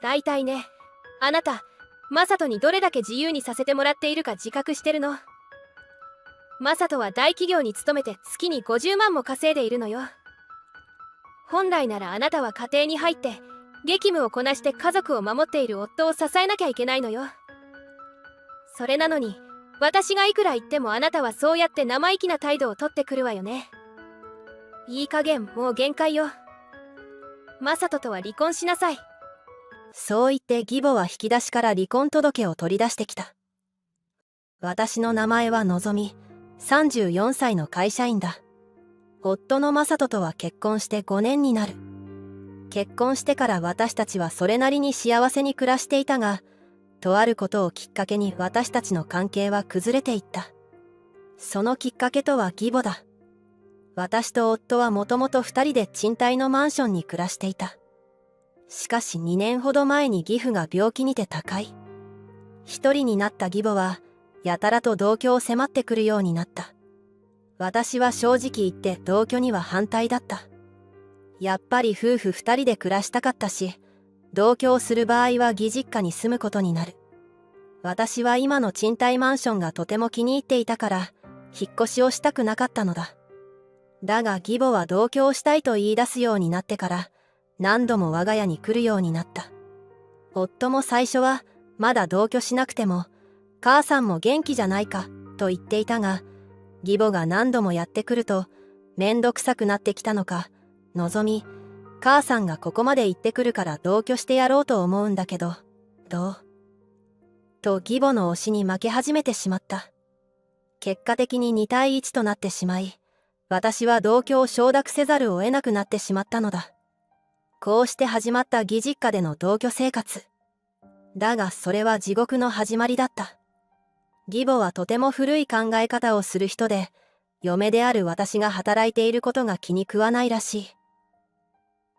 だいたいね、あなたマサトにどれだけ自由にさせてもらっているか自覚してるの？マサトは大企業に勤めて月に50万も稼いでいるのよ。本来ならあなたは家庭に入って激務をこなして家族を守っている夫を支えなきゃいけないのよ。それなのに私がいくら言ってもあなたはそうやって生意気な態度をとってくるわよね。いい加減もう限界よ。マサトとは離婚しなさい。そう言って義母は引き出しから離婚届を取り出してきた。私の名前はのぞみ、34歳の会社員だ。夫の正人とは結婚して5年になる。結婚してから私たちはそれなりに幸せに暮らしていたが、とあることをきっかけに私たちの関係は崩れていった。そのきっかけとは義母だ。私と夫はもともと2人で賃貸のマンションに暮らしていた。しかし2年ほど前に義父が病気にて他界。一人になった義母はやたらと同居を迫ってくるようになった。私は正直言って同居には反対だった。やっぱり夫婦2人で暮らしたかったし、同居をする場合は義実家に住むことになる。私は今の賃貸マンションがとても気に入っていたから引っ越しをしたくなかったのだ。だが義母は同居をしたいと言い出すようになってから何度も我が家に来るようになった。夫も最初はまだ同居しなくても母さんも元気じゃないかと言っていたが、義母が何度もやってくるとめんどくさくなってきたのか、のぞみ、母さんがここまで言ってくるから同居してやろうと思うんだけど、どう？と義母の推しに負け始めてしまった。結果的に2対1となってしまい、私は同居を承諾せざるを得なくなってしまったのだ。こうして始まった義実家での同居生活。だがそれは地獄の始まりだった。義母はとても古い考え方をする人で、嫁である私が働いていることが気に食わないらしい。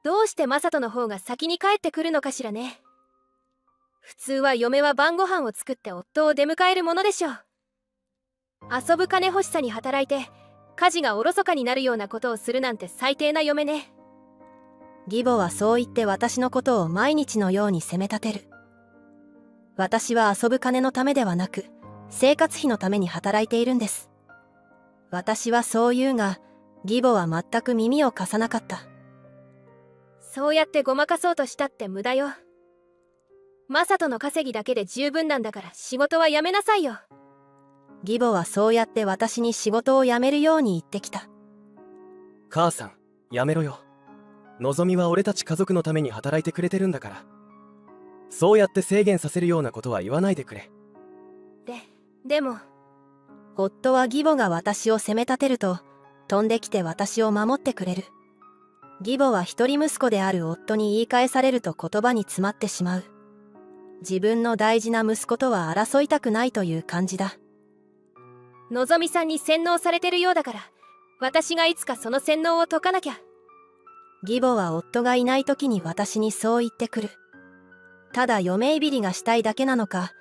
どうしてマサトの方が先に帰ってくるのかしらね。普通は嫁は晩ご飯を作って夫を出迎えるものでしょう。遊ぶ金欲しさに働いて家事がおろそかになるようなことをするなんて最低な嫁ね。義母はそう言って私のことを毎日のように責め立てる。私は遊ぶ金のためではなく生活費のために働いているんです。私はそう言うが義母は全く耳を貸さなかった。そうやってごまかそうとしたって無駄よ。マサトの稼ぎだけで十分なんだから仕事は辞めなさいよ。義母はそうやって私に仕事を辞めるように言ってきた。母さん、やめろよ。のぞみは俺たち家族のために働いてくれてるんだから。そうやって制限させるようなことは言わないでくれ。でも夫は義母が私を責め立てると飛んできて私を守ってくれる。義母は一人息子である夫に言い返されると言葉に詰まってしまう。自分の大事な息子とは争いたくないという感じだ。のぞみさんに洗脳されてるようだから私がいつかその洗脳を解かなきゃ。義母は夫がいない時に私にそう言ってくる。ただ嫁いびりがしたいだけなのか、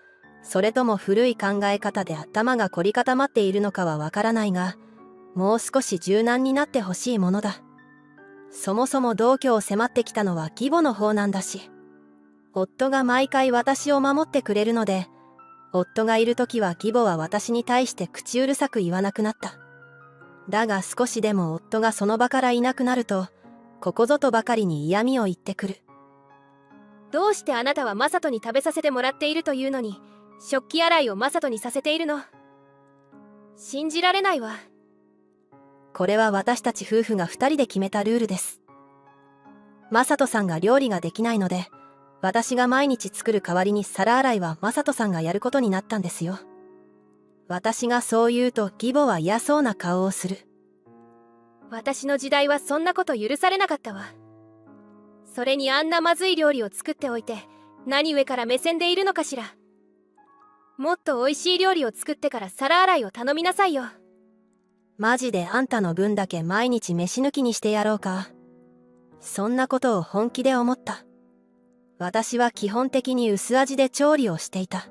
それとも古い考え方で頭が凝り固まっているのかはわからないが、もう少し柔軟になってほしいものだ。そもそも同居を迫ってきたのは義母の方なんだし、夫が毎回私を守ってくれるので、夫がいる時は義母は私に対して口うるさく言わなくなった。だが少しでも夫がその場からいなくなると、ここぞとばかりに嫌味を言ってくる。どうしてあなたはマサトに食べさせてもらっているというのに食器洗いをマサトにさせているの？信じられないわ。これは私たち夫婦が2人で決めたルールです。マサトさんが料理ができないので、私が毎日作る代わりに皿洗いはマサトさんがやることになったんですよ。私がそう言うと義母は嫌そうな顔をする。私の時代はそんなこと許されなかったわ。それにあんなまずい料理を作っておいて何上から目線でいるのかしら。もっと美味しい料理を作ってから皿洗いを頼みなさいよ。マジであんたの分だけ毎日飯抜きにしてやろうか。そんなことを本気で思った。私は基本的に薄味で調理をしていた。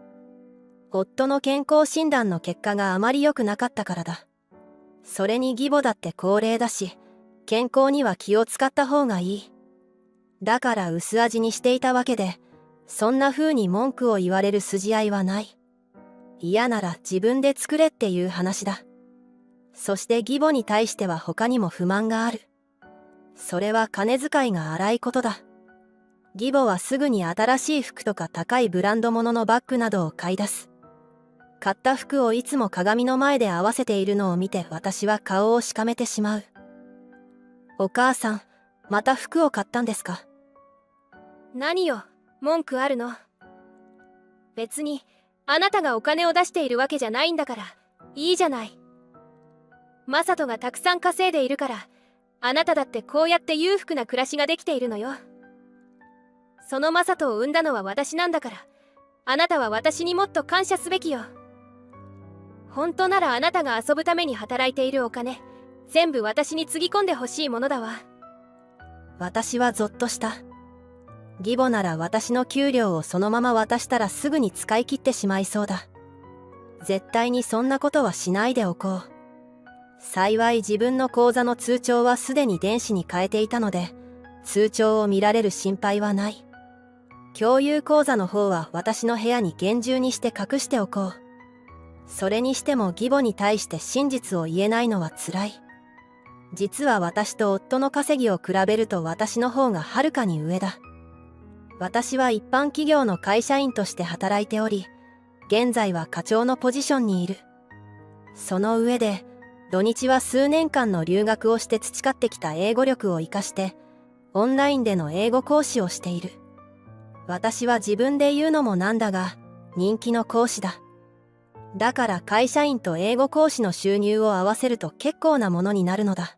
夫の健康診断の結果があまり良くなかったからだ。それに義母だって高齢だし、健康には気を使った方がいい。だから薄味にしていたわけで、そんな風に文句を言われる筋合いはない。嫌なら自分で作れっていう話だ。そして義母に対しては他にも不満がある。それは金遣いが荒いことだ。義母はすぐに新しい服とか高いブランド物のバッグなどを買い出す。買った服をいつも鏡の前で合わせているのを見て私は顔をしかめてしまう。お母さん、また服を買ったんですか？何よ、文句あるの？別にあなたがお金を出しているわけじゃないんだからいいじゃない。マサトがたくさん稼いでいるからあなただってこうやって裕福な暮らしができているのよ。そのマサトを産んだのは私なんだからあなたは私にもっと感謝すべきよ。本当ならあなたが遊ぶために働いているお金全部私につぎ込んでほしいものだわ。私はゾッとした。義母なら私の給料をそのまま渡したらすぐに使い切ってしまいそうだ。絶対にそんなことはしないでおこう。幸い自分の口座の通帳はすでに電子に変えていたので通帳を見られる心配はない。共有口座の方は私の部屋に厳重にして隠しておこう。それにしても義母に対して真実を言えないのはつらい。実は私と夫の稼ぎを比べると私の方がはるかに上だ。私は一般企業の会社員として働いており、現在は課長のポジションにいる。その上で、土日は数年間の留学をして培ってきた英語力を活かして、オンラインでの英語講師をしている。私は自分で言うのもなんだが、人気の講師だ。だから会社員と英語講師の収入を合わせると結構なものになるのだ。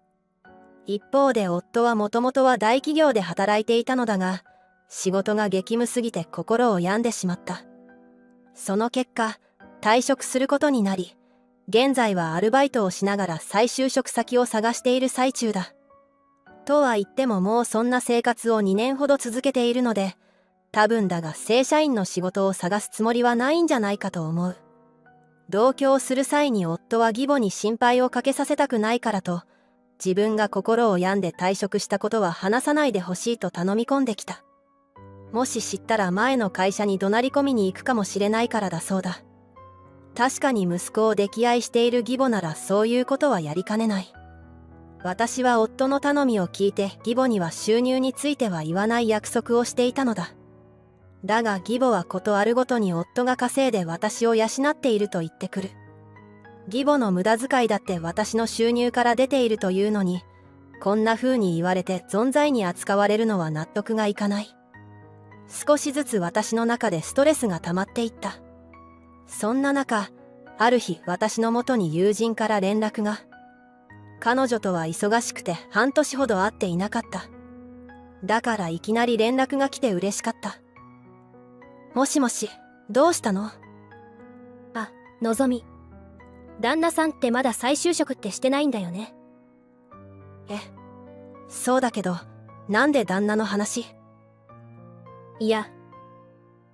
一方で夫はもともとは大企業で働いていたのだが、仕事が激務すぎて心を病んでしまった。その結果、退職することになり、現在はアルバイトをしながら再就職先を探している最中だ。とは言ってももうそんな生活を2年ほど続けているので、多分だが正社員の仕事を探すつもりはないんじゃないかと思う。同居をする際に夫は義母に心配をかけさせたくないからと、自分が心を病んで退職したことは話さないでほしいと頼み込んできた。もし知ったら前の会社に怒鳴り込みに行くかもしれないからだそうだ。確かに息子を溺愛している義母ならそういうことはやりかねない。私は夫の頼みを聞いて義母には収入については言わない約束をしていたのだ。だが義母はことあるごとに夫が稼いで私を養っていると言ってくる。義母の無駄遣いだって私の収入から出ているというのに、こんな風に言われて存在に扱われるのは納得がいかない。少しずつ私の中でストレスが溜まっていった。そんな中、ある日私のもとに友人から連絡が。彼女とは忙しくて半年ほど会っていなかった。だからいきなり連絡が来て嬉しかった。もしもし、どうしたの？あ、のぞみ。旦那さんってまだ再就職ってしてないんだよね。そうだけど、なんで旦那の話？いや、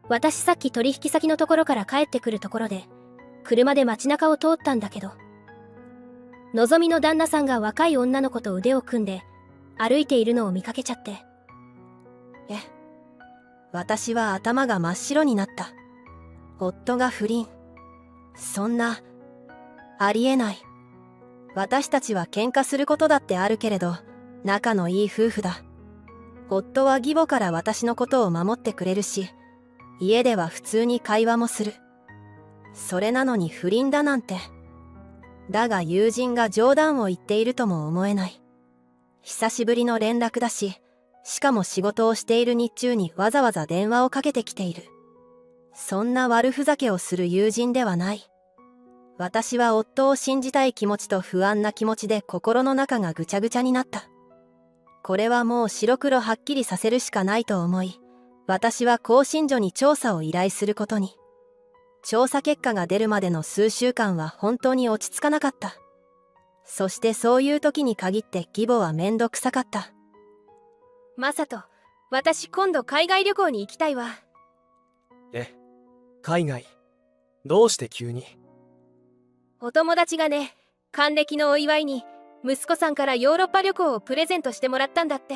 私さっき取引先のところから帰ってくるところで、車で街中を通ったんだけど、のぞみの旦那さんが若い女の子と腕を組んで歩いているのを見かけちゃって。私は頭が真っ白になった。夫が不倫。そんな、ありえない。私たちは喧嘩することだってあるけれど、仲のいい夫婦だ。夫は義母から私のことを守ってくれるし、家では普通に会話もする。それなのに不倫だなんて。だが友人が冗談を言っているとも思えない。久しぶりの連絡だし、しかも仕事をしている日中にわざわざ電話をかけてきている。そんな悪ふざけをする友人ではない。私は夫を信じたい気持ちと不安な気持ちで心の中がぐちゃぐちゃになった。これはもう白黒はっきりさせるしかないと思い、私は興信所に調査を依頼することに。調査結果が出るまでの数週間は本当に落ち着かなかった。そしてそういう時に限って義母はめんどくさかった。マサト、私今度海外旅行に行きたいわ。海外？どうして急に？お友達がね、還暦のお祝いに息子さんからヨーロッパ旅行をプレゼントしてもらったんだって。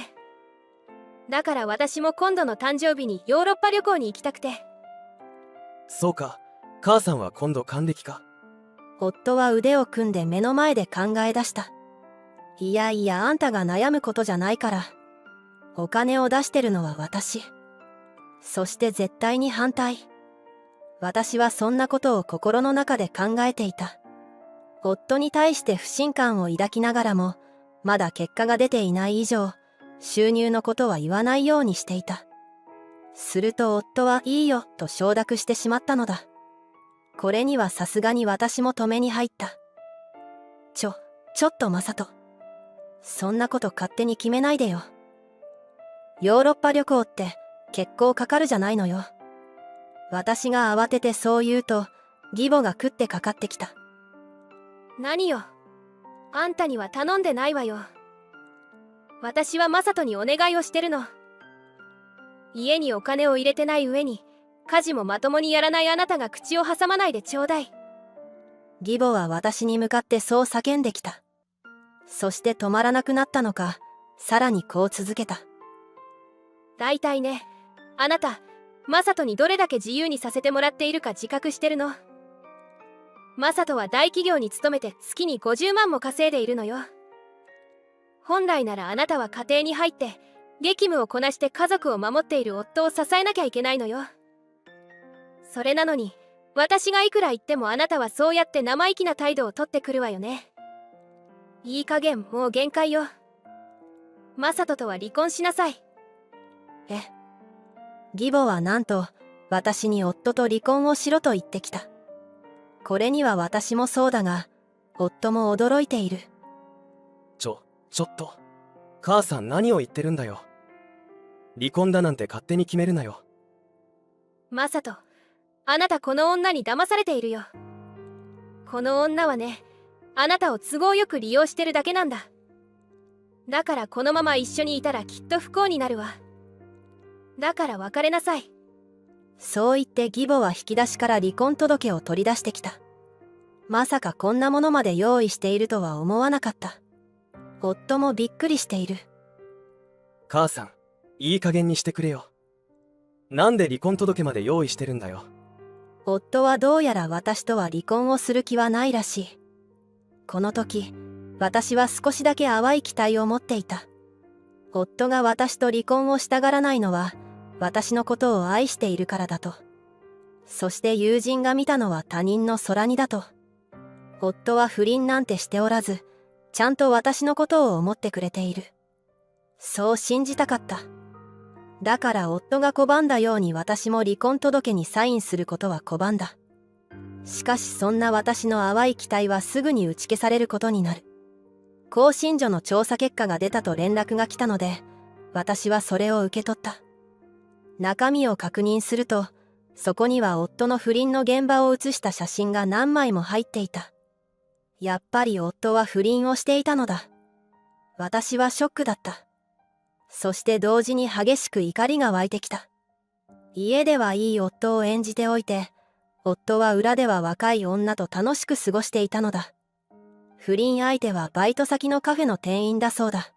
だから私も今度の誕生日にヨーロッパ旅行に行きたくて。そうか、母さんは今度還暦か。夫は腕を組んで目の前で考え出した。いやいや、あんたが悩むことじゃないから。お金を出してるのは私。そして絶対に反対。私はそんなことを心の中で考えていた。夫に対して不信感を抱きながらも、まだ結果が出ていない以上、収入のことは言わないようにしていた。すると夫はいいよと承諾してしまったのだ。これにはさすがに私も止めに入った。ちょっとマサト。そんなこと勝手に決めないでよ。ヨーロッパ旅行って結構かかるじゃないのよ。私が慌ててそう言うと、義母が食ってかかってきた。何よ。あんたには頼んでないわよ。私はマサトにお願いをしてるの。家にお金を入れてない上に、家事もまともにやらないあなたが口を挟まないでちょうだい。義母は私に向かってそう叫んできた。そして止まらなくなったのか、さらにこう続けた。大体ね、あなた、マサトにどれだけ自由にさせてもらっているか自覚してるの？マサトは大企業に勤めて月に50万も稼いでいるのよ。本来ならあなたは家庭に入って激務をこなして家族を守っている夫を支えなきゃいけないのよ。それなのに、私がいくら言ってもあなたはそうやって生意気な態度をとってくるわよね。いい加減もう限界よ。マサトとは離婚しなさい。義母はなんと私に夫と離婚をしろと言ってきた。これには私もそうだが、夫も驚いている。ちょっと。母さん何を言ってるんだよ。離婚だなんて勝手に決めるなよ。マサト、あなたこの女に騙されているよ。この女はね、あなたを都合よく利用してるだけなんだ。だからこのまま一緒にいたらきっと不幸になるわ。だから別れなさい。そう言って義母は引き出しから離婚届を取り出してきた。まさかこんなものまで用意しているとは思わなかった。夫もびっくりしている。母さん、いい加減にしてくれよ。なんで離婚届まで用意してるんだよ。夫はどうやら私とは離婚をする気はないらしい。この時、私は少しだけ淡い期待を持っていた。夫が私と離婚をしたがらないのは、私のことを愛しているからだと。そして友人が見たのは他人の空似だと。夫は不倫なんてしておらず、ちゃんと私のことを思ってくれている。そう信じたかった。だから夫が拒んだように私も離婚届にサインすることは拒んだ。しかしそんな私の淡い期待はすぐに打ち消されることになる。興信所の調査結果が出たと連絡が来たので、私はそれを受け取った。中身を確認すると、そこには夫の不倫の現場を写した写真が何枚も入っていた。やっぱり夫は不倫をしていたのだ。私はショックだった。そして同時に激しく怒りが湧いてきた。家ではいい夫を演じておいて、夫は裏では若い女と楽しく過ごしていたのだ。不倫相手はバイト先のカフェの店員だそうだ。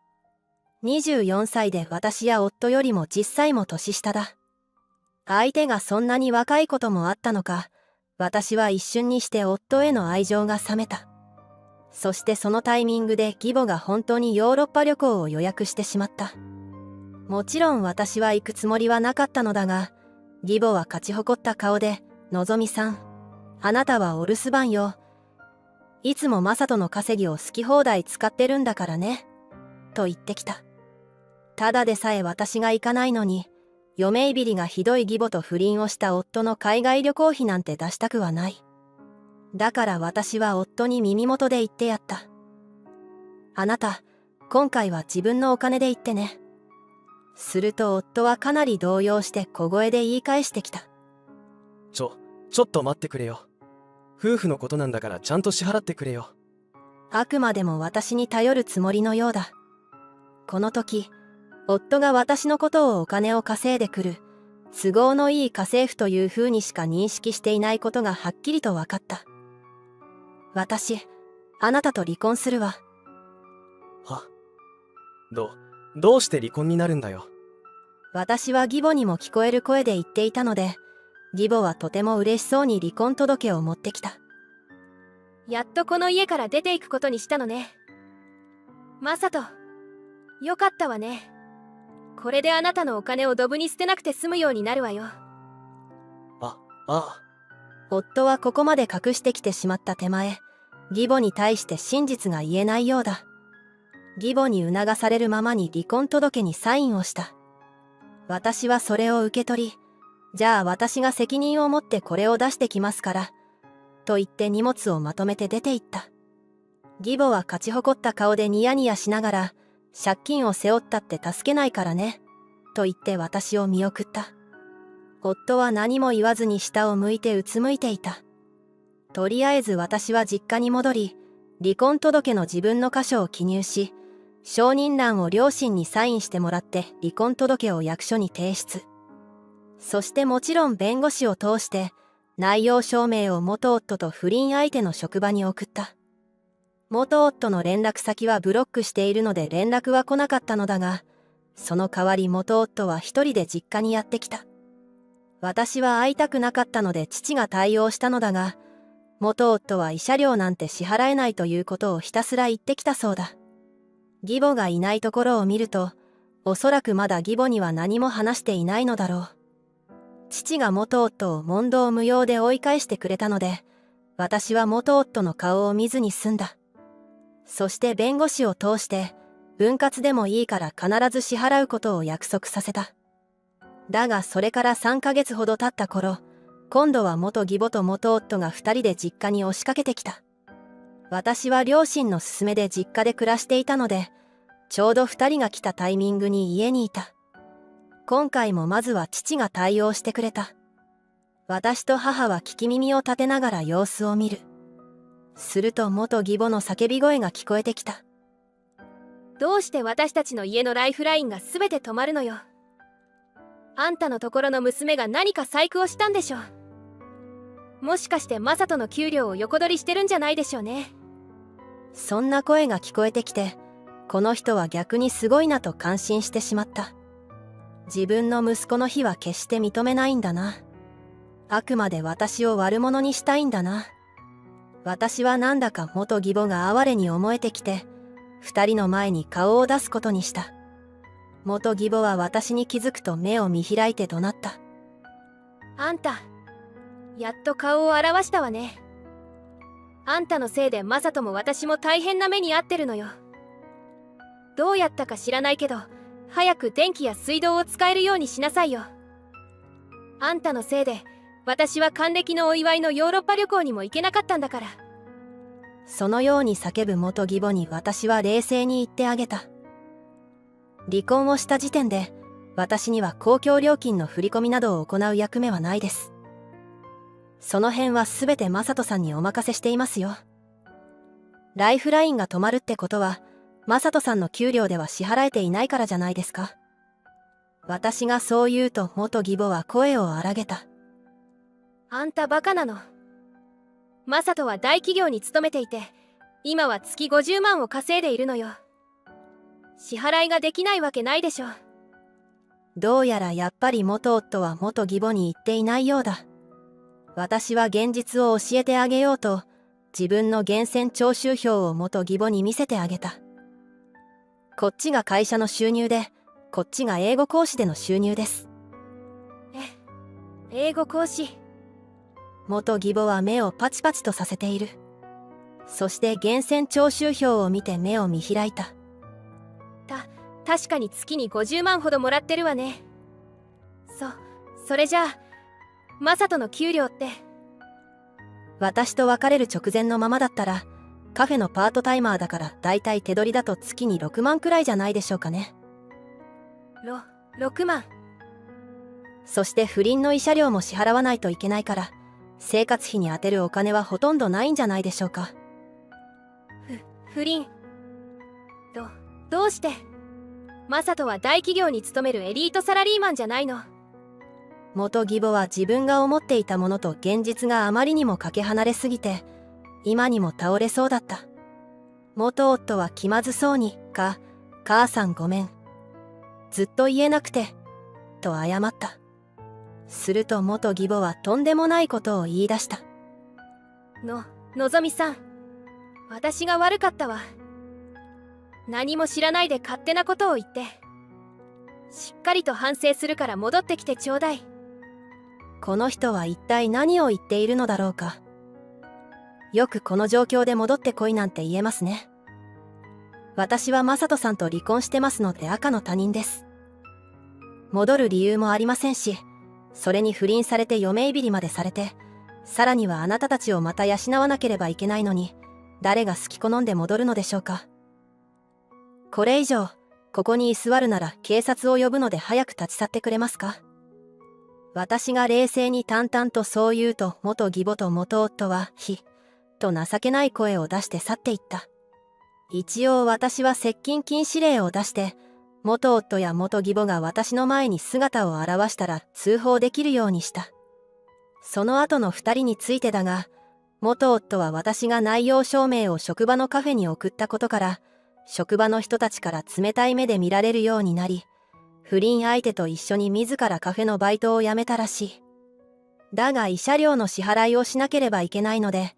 24歳で私や夫よりも10歳も年下だ。相手がそんなに若いこともあったのか、私は一瞬にして夫への愛情が冷めた。そしてそのタイミングで義母が本当にヨーロッパ旅行を予約してしまった。もちろん私は行くつもりはなかったのだが、義母は勝ち誇った顔で、のぞみさん、あなたはお留守番よ。いつもマサトの稼ぎを好き放題使ってるんだからね。と言ってきた。ただでさえ私が行かないのに、嫁いびりがひどい義母と不倫をした夫の海外旅行費なんて出したくはない。だから私は夫に耳元で言ってやった。あなた、今回は自分のお金で行ってね。すると夫はかなり動揺して小声で言い返してきた。ちょっと待ってくれよ。夫婦のことなんだからちゃんと支払ってくれよ。あくまでも私に頼るつもりのようだ。この時、夫が私のことをお金を稼いでくる、都合のいい家政婦という風にしか認識していないことがはっきりと分かった。私、あなたと離婚するわ。は？どうして離婚になるんだよ。私は義母にも聞こえる声で言っていたので、義母はとても嬉しそうに離婚届を持ってきた。やっとこの家から出ていくことにしたのね。マサト、よかったわね。これであなたのお金をドブに捨てなくて済むようになるわよ。夫はここまで隠してきてしまった手前、義母に対して真実が言えないようだ。義母に促されるままに離婚届にサインをした。私はそれを受け取り、じゃあ私が責任を持ってこれを出してきますから、と言って荷物をまとめて出て行った。義母は勝ち誇った顔でニヤニヤしながら、借金を背負ったって助けないからね、と言って私を見送った。夫は何も言わずに下を向いてうつむいていた。とりあえず私は実家に戻り、離婚届の自分の箇所を記入し、承認欄を両親にサインしてもらって離婚届を役所に提出。そしてもちろん弁護士を通して内容証明を元夫と不倫相手の職場に送った。元夫の連絡先はブロックしているので連絡は来なかったのだが、その代わり元夫は一人で実家にやってきた。私は会いたくなかったので父が対応したのだが、元夫は慰謝料なんて支払えないということをひたすら言ってきたそうだ。義母がいないところを見ると、おそらくまだ義母には何も話していないのだろう。父が元夫を問答無用で追い返してくれたので、私は元夫の顔を見ずに済んだ。そして弁護士を通して、分割でもいいから必ず支払うことを約束させた。だがそれから3ヶ月ほど経った頃、今度は元義母と元夫が2人で実家に押しかけてきた。私は両親の勧めで実家で暮らしていたので、ちょうど2人が来たタイミングに家にいた。今回もまずは父が対応してくれた。私と母は聞き耳を立てながら様子を見る。すると元義母の叫び声が聞こえてきた。どうして私たちの家のライフラインが全て止まるのよ。あんたのところの娘が何か細工をしたんでしょ。もしかしてマサトの給料を横取りしてるんじゃないでしょうね。そんな声が聞こえてきて、この人は逆にすごいなと感心してしまった。自分の息子の非は決して認めないんだな。あくまで私を悪者にしたいんだな。私はなんだか元義母が哀れに思えてきて、二人の前に顔を出すことにした。元義母は私に気づくと目を見開いて怒鳴った。あんた、やっと顔を現したわね。あんたのせいでマサトも私も大変な目に遭ってるのよ。どうやったか知らないけど、早く電気や水道を使えるようにしなさいよ。あんたのせいで私は還暦のお祝いのヨーロッパ旅行にも行けなかったんだから。そのように叫ぶ元義母に私は冷静に言ってあげた。離婚をした時点で私には公共料金の振り込みなどを行う役目はないです。その辺はすべてマサトさんにお任せしていますよ。ライフラインが止まるってことはマサトさんの給料では支払えていないからじゃないですか。私がそう言うと元義母は声を荒げた。あんたバカなの。マサトは大企業に勤めていて、今は月50万を稼いでいるのよ。支払いができないわけないでしょ。どうやらやっぱり元夫は元義母に言っていないようだ。私は現実を教えてあげようと、自分の源泉徴収票を元義母に見せてあげた。こっちが会社の収入で、こっちが英語講師での収入です。英語講師。元義母は目をパチパチとさせている。そして源泉徴収票を見て目を見開いた。確かに月に50万ほどもらってるわね。それじゃあマサトの給料って。私と別れる直前のままだったら、カフェのパートタイマーだからだいたい手取りだと月に6万くらいじゃないでしょうかね。6万。そして不倫の慰謝料も支払わないといけないから、生活費に充てるお金はほとんどないんじゃないでしょうか。不倫。どうしてマサトは大企業に勤めるエリートサラリーマンじゃないの。元義母は自分が思っていたものと現実があまりにもかけ離れすぎて、今にも倒れそうだった。元夫は気まずそうに、母さんごめん。ずっと言えなくて、と謝った。すると元義母はとんでもないことを言い出した。のぞみさん、私が悪かったわ。何も知らないで勝手なことを言って。しっかりと反省するから戻ってきてちょうだい。この人は一体何を言っているのだろうか。よくこの状況で戻ってこいなんて言えますね。私は正人さんと離婚してますので赤の他人です。戻る理由もありませんし、それに不倫されて嫁いびりまでされて、さらにはあなたたちをまた養わなければいけないのに、誰が好き好んで戻るのでしょうか。これ以上ここに居座るなら警察を呼ぶので早く立ち去ってくれますか。私が冷静に淡々とそう言うと、元義母と元夫はと情けない声を出して去っていった。一応私は接近禁止令を出して、元夫や元義母が私の前に姿を現したら通報できるようにした。その後の2人についてだが、元夫は私が内容証明を職場のカフェに送ったことから、職場の人たちから冷たい目で見られるようになり、不倫相手と一緒に自らカフェのバイトを辞めたらしい。だが慰謝料の支払いをしなければいけないので、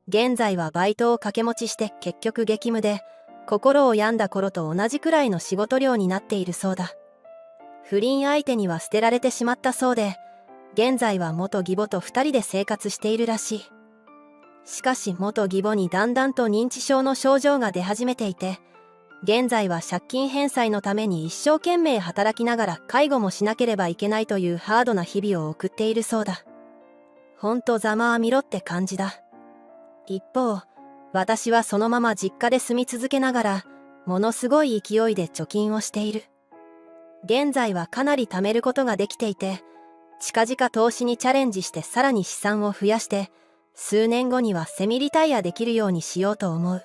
現在はバイトを掛け持ちして結局激務で、心を病んだ頃と同じくらいの仕事量になっているそうだ。不倫相手には捨てられてしまったそうで、現在は元義母と2人で生活しているらしい。しかし元義母にだんだんと認知症の症状が出始めていて、現在は借金返済のために一生懸命働きながら介護もしなければいけないというハードな日々を送っているそうだ。ほんとざまあみろって感じだ。一方、私はそのまま実家で住み続けながら、ものすごい勢いで貯金をしている。現在はかなり貯めることができていて、近々投資にチャレンジしてさらに資産を増やして、数年後にはセミリタイアできるようにしようと思う。